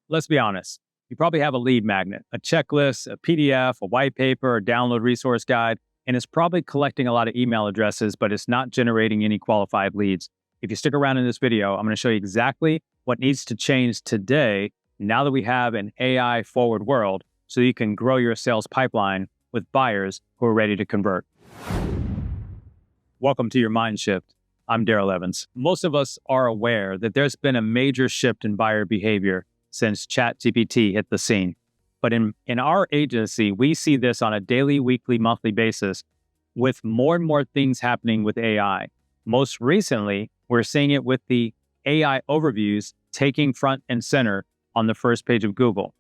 Let's be honest. You probably have a lead magnet, a checklist, a PDF, a white paper, a download resource guide, and it's probably collecting a lot of email addresses, but it's not generating any qualified leads. If you stick around in this video, I'm going to show you exactly what needs to change today, now that we have an AI forward world, so you can grow your sales pipeline with buyers who are ready to convert. Welcome to your Mind Shift. I'm Daryl Evans. Most of us are aware that there's been a major shift in buyer behavior since ChatGPT hit the scene. But in our agency, we see this on a daily, weekly, monthly basis with more and more things happening with AI. Most recently, we're seeing it with the AI overviews taking front and center on the first page of Google.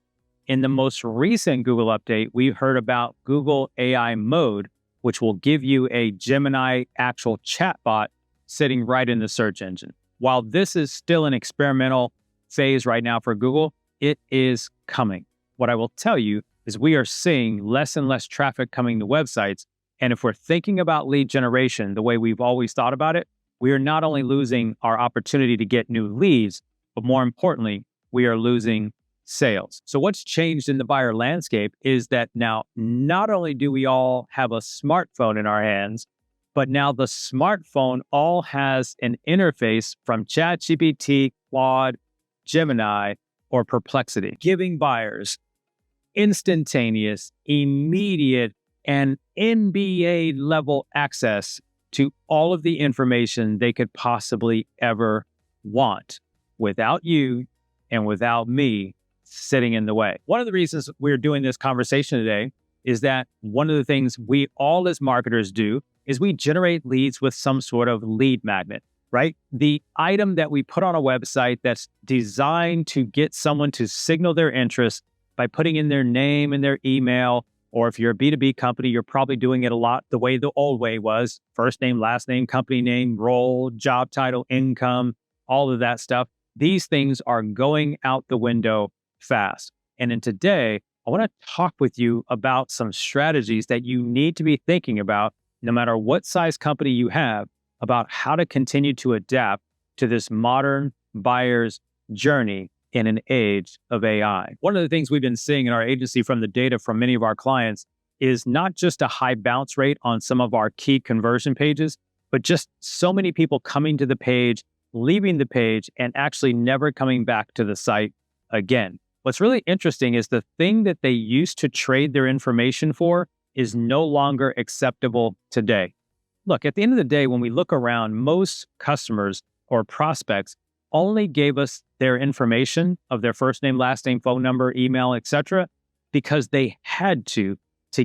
In the most recent Google update, we heard about Google AI Mode, which will give you a Gemini actual chatbot sitting right in the search engine. While this is still an experimental phase right now for Google, it is coming. What I will tell you is we are seeing less and less traffic coming to websites. And if we're thinking about lead generation the way we've always thought about it, we are not only losing our opportunity to get new leads, but more importantly, we are losing sales. So what's changed in the buyer landscape is that now not only do we all have a smartphone in our hands, but now the smartphone all has an interface from ChatGPT, Claude, Gemini, or Perplexity, giving buyers instantaneous, immediate, and NBA level access to all of the information they could possibly ever want without you and without me sitting in the way. One of the reasons we're doing this conversation today is that one of the things we all as marketers do is we generate leads with some sort of lead magnet, right? The item that we put on a website that's designed to get someone to signal their interest by putting in their name and their email, or if you're a B2B company, you're probably doing it a lot the way the old way was: first name, last name, company name, role, job title, income, all of that stuff. These things are going out the window fast. And in today, I want to talk with you about some strategies that you need to be thinking about, no matter what size company you have, about how to continue to adapt to this modern buyer's journey in an age of AI. One of the things we've been seeing in our agency from the data from many of our clients is not just a high bounce rate on some of our key conversion pages, but just so many people coming to the page, leaving the page, and actually never coming back to the site again. What's really interesting is the thing that they used to trade their information for is no longer acceptable today. Look, at the end of the day, when we look around, most customers or prospects only gave us their information of their first name, last name, phone number, email, etc., because they had to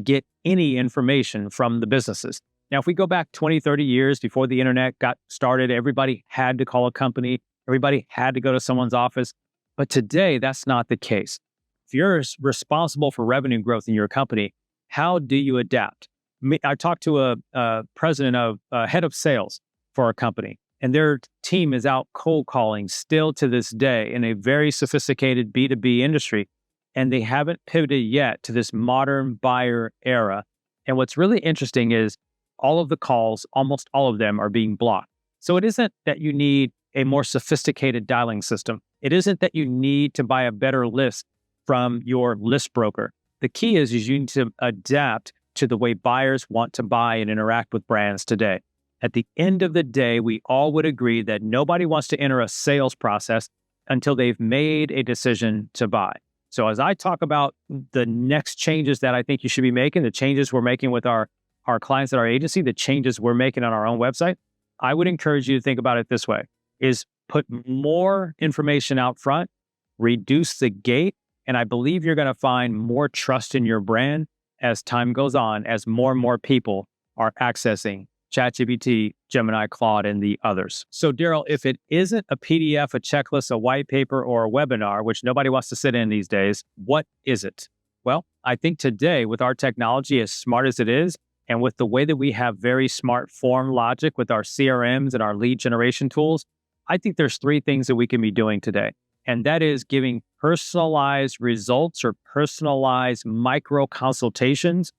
get any information from the businesses. Now, if we go back 20, 30 years before the internet got started, everybody had to call a company, everybody had to go to someone's office. But today, that's not the case. If you're responsible for revenue growth in your company, how do you adapt? I talked to a president of head of sales for a company, and their team is out cold calling still to this day in a very sophisticated B2B industry, and they haven't pivoted yet to this modern buyer era. And what's really interesting is all of the calls, almost all of them, are being blocked. So it isn't that you need a more sophisticated dialing system. It isn't that you need to buy a better list from your list broker. The key is you need to adapt to the way buyers want to buy and interact with brands today. At the end of the day, we all would agree that nobody wants to enter a sales process until they've made a decision to buy. So as I talk about the next changes that I think you should be making, the changes we're making with our clients at our agency, the changes we're making on our own website, I would encourage you to think about it this way: is put more information out front, reduce the gate, and I believe you're going to find more trust in your brand as time goes on, as more and more people are accessing ChatGPT, Gemini, Claude, and the others. So Daryl, if it isn't a PDF, a checklist, a white paper, or a webinar, which nobody wants to sit in these days, what is it? Well, I think today with our technology, as smart as it is, and with the way that we have very smart form logic with our CRMs and our lead generation tools, I think there's three things that we can be doing today. And that is giving personalized results or personalized micro consultations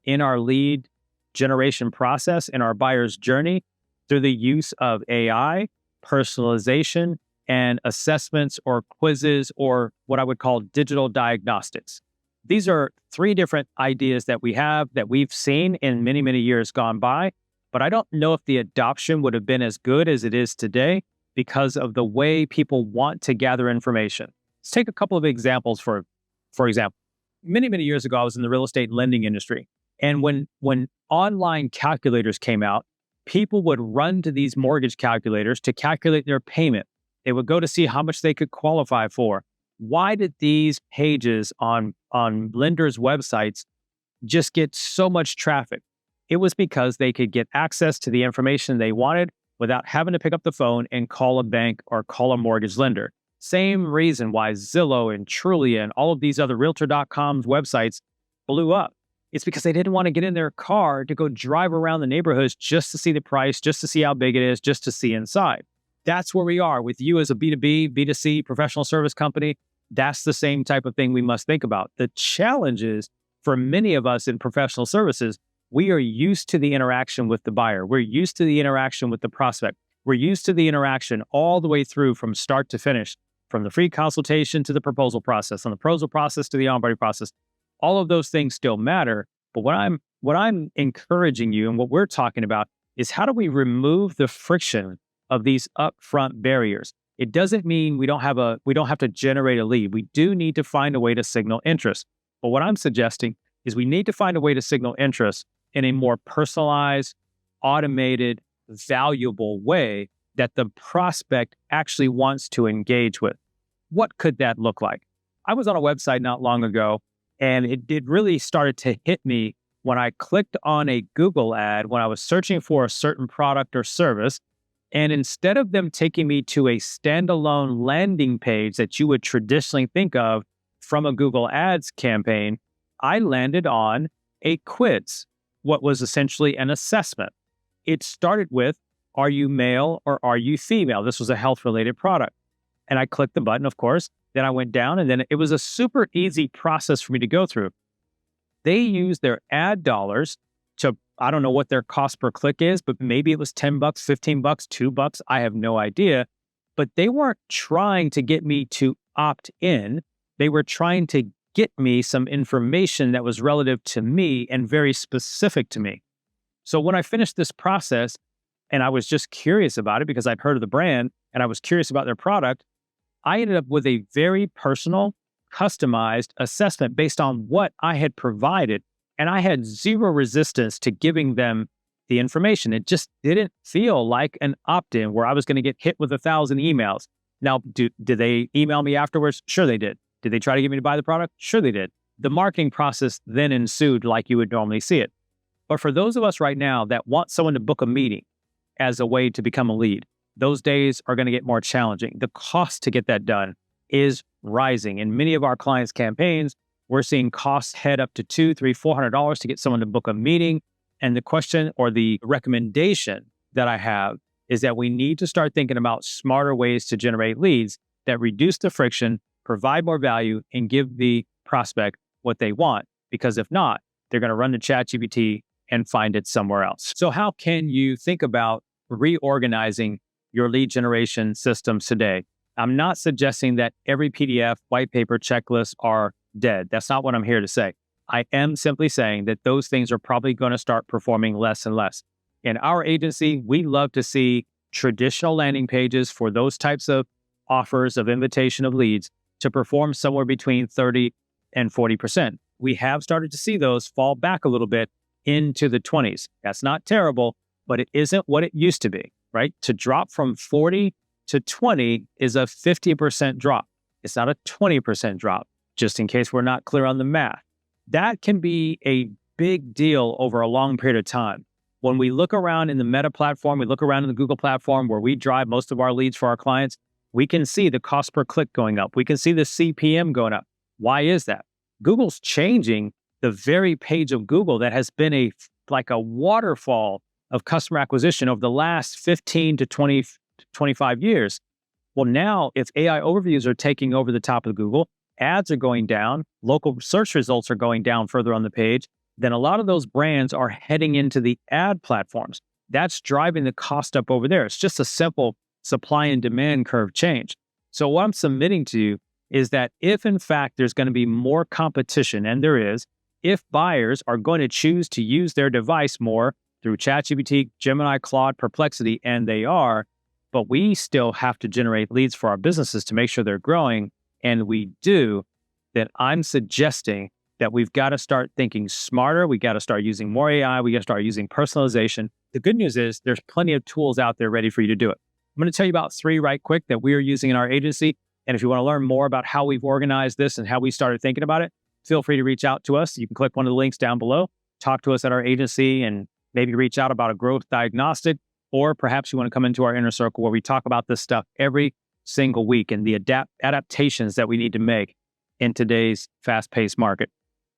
in our lead generation process, in our buyer's journey, through the use of AI, personalization, and assessments or quizzes or what I would call digital diagnostics. These are three different ideas that we have that we've seen in many, many years gone by, but I don't know if the adoption would have been as good as it is today because of the way people want to gather information. Let's take a couple of examples. For example, many, many years ago, I was in the real estate lending industry. And when online calculators came out, people would run to these mortgage calculators to calculate their payment. They would go to see how much they could qualify for. Why did these pages on lenders' websites just get so much traffic? It was because they could get access to the information they wanted without having to pick up the phone and call a bank or call a mortgage lender. Same reason why Zillow and Trulia and all of these other Realtor.com's websites blew up. It's because they didn't want to get in their car to go drive around the neighborhoods just to see the price, just to see how big it is, just to see inside. That's where we are with you as a B2B, B2C professional service company. That's the same type of thing we must think about. The challenge is for many of us in professional services, we are used to the interaction with the buyer. We're used to the interaction with the prospect. We're used to the interaction all the way through from start to finish, from the free consultation to the proposal process, from the proposal process to the onboarding process. All of those things still matter. But what I'm encouraging you and what we're talking about is how do we remove the friction of these upfront barriers? It doesn't mean we don't have to generate a lead. We do need to find a way to signal interest. But what I'm suggesting is we need to find a way to signal interest in a more personalized, automated, valuable way that the prospect actually wants to engage with. What could that look like? I was on a website not long ago, and it really started to hit me when I clicked on a Google ad when I was searching for a certain product or service. And instead of them taking me to a standalone landing page that you would traditionally think of from a Google Ads campaign, I landed on a quiz, what was essentially an assessment. It started with, are you male or are you female? This was a health-related product. And I clicked the button, of course. Then I went down, and then it was a super easy process for me to go through. They used their ad dollars to, I don't know what their cost per click is, but maybe it was $10, $15, $2. I have no idea. But they weren't trying to get me to opt in. They were trying to get me some information that was relative to me and very specific to me. So when I finished this process, and I was just curious about it because I'd heard of the brand and I was curious about their product, I ended up with a very personal, customized assessment based on what I had provided. And I had zero resistance to giving them the information. It just didn't feel like an opt-in where I was going to get hit with 1,000 emails. Now, did they email me afterwards? Sure they did. Did they try to get me to buy the product? Sure they did. The marketing process then ensued like you would normally see it. But for those of us right now that want someone to book a meeting as a way to become a lead, those days are going to get more challenging. The cost to get that done is rising. In many of our clients' campaigns, we're seeing costs head up to $200, $300, $400 to get someone to book a meeting. And the question or the recommendation that I have is that we need to start thinking about smarter ways to generate leads that reduce the friction, provide more value, and give the prospect what they want. Because if not, they're going to run to ChatGPT and find it somewhere else. So how can you think about reorganizing your lead generation systems today? I'm not suggesting that every PDF, white paper, checklist are dead. That's not what I'm here to say. I am simply saying that those things are probably going to start performing less and less. In our agency, we love to see traditional landing pages for those types of offers of invitation of leads to perform somewhere between 30 and 40%. We have started to see those fall back a little bit into the 20s. That's not terrible, but it isn't what it used to be, right? To drop from 40 to 20 is a 50% drop. It's not a 20% drop, just in case we're not clear on the math. That can be a big deal over a long period of time. When we look around in the Meta platform, we look around in the Google platform where we drive most of our leads for our clients, we can see the cost per click going up. We can see the CPM going up. Why is that? Google's changing the very page of Google that has been like a waterfall of customer acquisition over the last 15 to 20, 25 years. Well, now if AI overviews are taking over the top of Google, ads are going down, local search results are going down further on the page, then a lot of those brands are heading into the ad platforms. That's driving the cost up over there. It's just a simple supply and demand curve change. So what I'm submitting to you is that if in fact there's going to be more competition, and there is, if buyers are going to choose to use their device more through ChatGPT, Gemini, Claude, Perplexity, and they are, but we still have to generate leads for our businesses to make sure they're growing, and we do, then I'm suggesting that we've got to start thinking smarter. We got to start using more AI. We got to start using personalization. The good news is there's plenty of tools out there ready for you to do it. I'm going to tell you about 3 right quick that we are using in our agency. And if you want to learn more about how we've organized this and how we started thinking about it, feel free to reach out to us. You can click one of the links down below, talk to us at our agency, and maybe reach out about a growth diagnostic, or perhaps you want to come into our inner circle where we talk about this stuff every single week and the adaptations that we need to make in today's fast-paced market.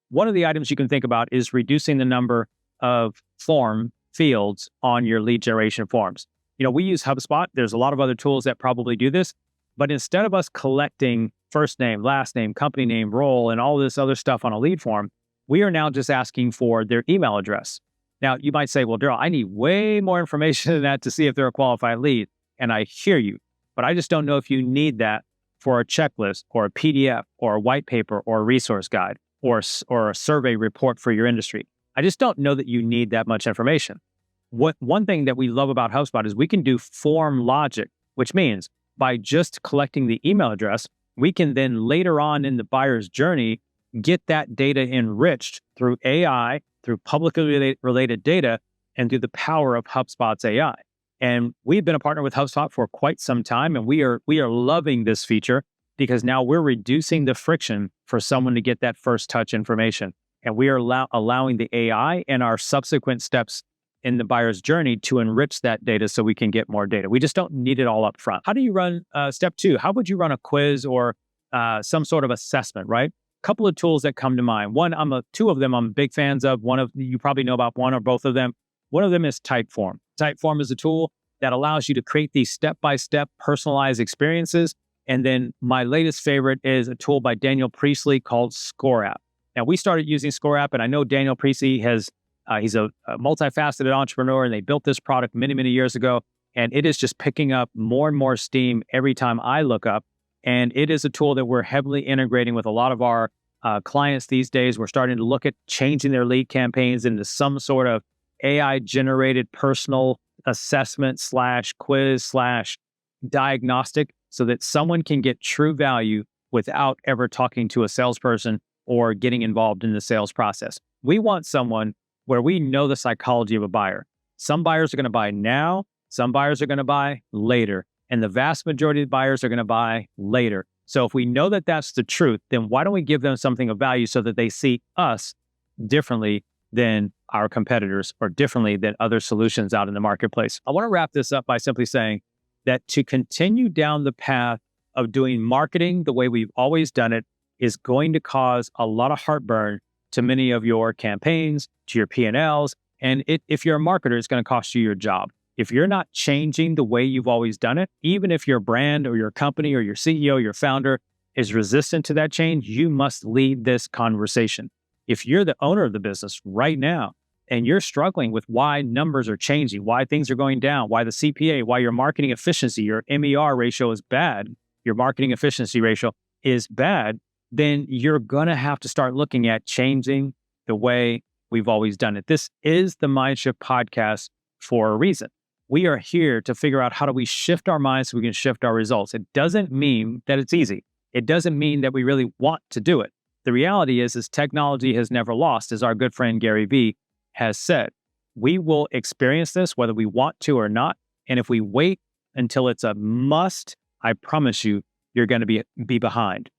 One of the items you can think about is reducing the number of form fields on your lead generation forms. We use HubSpot. There's a lot of other tools that probably do this, but instead of us collecting first name, last name, company name, role, and all this other stuff on a lead form, we are now just asking for their email address. Now, you might say, well, Daryl, I need way more information than that to see if they're a qualified lead. And I hear you, but I just don't know if you need that for a checklist or a PDF or a white paper or a resource guide or a survey report for your industry. I just don't know that you need that much information. One thing that we love about HubSpot is we can do form logic, which means by just collecting the email address, we can then later on in the buyer's journey get that data enriched through AI, through publicly related data, and through the power of HubSpot's AI. And we've been a partner with HubSpot for quite some time, and we are loving this feature because now we're reducing the friction for someone to get that first touch information. And we are allowing the AI and our subsequent steps in the buyer's journey to enrich that data so we can get more data. We just don't need it all up front. How do you run step 2? How would you run a quiz or some sort of assessment, right? A couple of tools that come to mind. Two of them I'm big fans of. You probably know about one or both of them. One of them is Typeform. Typeform is a tool that allows you to create these step-by-step personalized experiences. And then my latest favorite is a tool by Daniel Priestley called ScoreApp. Now, we started using ScoreApp, and I know Daniel Priestley he's a multifaceted entrepreneur, and they built this product many, many years ago. And it is just picking up more and more steam every time I look up. And it is a tool that we're heavily integrating with a lot of our clients these days. We're starting to look at changing their lead campaigns into some sort of AI-generated personal assessment / quiz / diagnostic so that someone can get true value without ever talking to a salesperson or getting involved in the sales process. We want someone where we know the psychology of a buyer. Some buyers are going to buy now, some buyers are going to buy later, and the vast majority of buyers are going to buy later. So if we know that that's the truth, then why don't we give them something of value so that they see us differently than our competitors or differently than other solutions out in the marketplace? I want to wrap this up by simply saying that to continue down the path of doing marketing the way we've always done it is going to cause a lot of heartburn to many of your campaigns, to your P&Ls. And if you're a marketer, it's going to cost you your job. If you're not changing the way you've always done it, even if your brand or your company or your CEO, your founder is resistant to that change, you must lead this conversation. If you're the owner of the business right now and you're struggling with why numbers are changing, why things are going down, why the CPA, why your marketing efficiency, your MER ratio is bad, your marketing efficiency ratio is bad, then you're going to have to start looking at changing the way we've always done it. This is the Mindshift podcast for a reason. We are here to figure out how do we shift our minds so we can shift our results. It doesn't mean that it's easy. It doesn't mean that we really want to do it. The reality is technology has never lost, as our good friend Gary Vee has said. We will experience this whether we want to or not. And if we wait until it's a must, I promise you, you're going to be behind.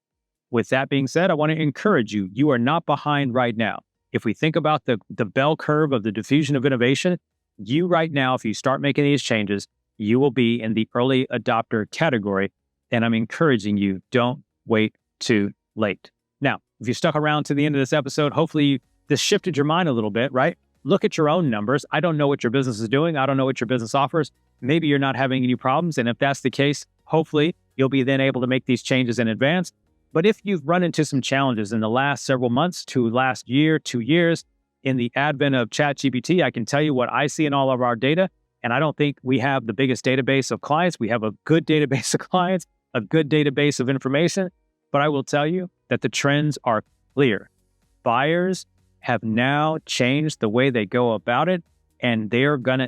With that being said, I want to encourage you. You are not behind right now. If we think about the bell curve of the diffusion of innovation, you right now, if you start making these changes, you will be in the early adopter category. And I'm encouraging you, don't wait too late. Now, if you stuck around to the end of this episode, hopefully this shifted your mind a little bit, right? Look at your own numbers. I don't know what your business is doing. I don't know what your business offers. Maybe you're not having any problems. And if that's the case, hopefully you'll be then able to make these changes in advance. But if you've run into some challenges in the last several months to last year, 2 years, in the advent of ChatGPT, I can tell you what I see in all of our data And I don't think we have the biggest database of clients. We have a good database of clients, a good database of information. But I will tell you that the trends are clear. Buyers have now changed the way they go about it, and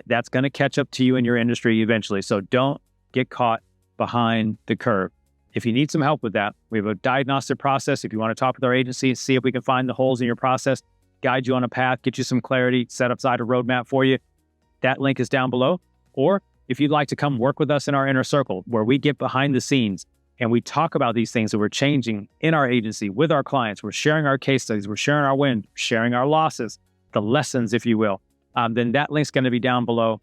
that's gonna catch up to you in your industry eventually. So don't get caught behind the curve. If you need some help with that, we have a diagnostic process. If you want to talk with our agency and see if we can find the holes in your process, guide you on a path, get you some clarity, set aside a roadmap for you, that link is down below. Or if you'd like to come work with us in our inner circle, where we get behind the scenes and we talk about these things that we're changing in our agency with our clients, we're sharing our case studies, we're sharing our wins, sharing our losses, the lessons, if you will, then that link's going to be down below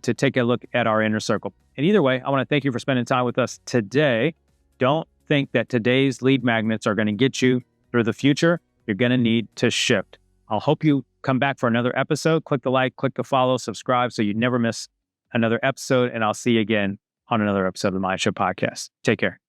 to take a look at our inner circle. And either way, I want to thank you for spending time with us today. Don't think that today's lead magnets are going to get you through the future. You're going to need to shift. I'll hope you come back for another episode. Click the like, click the follow, subscribe so you never miss another episode. And I'll see you again on another episode of the Mind Shift Podcast. Take care.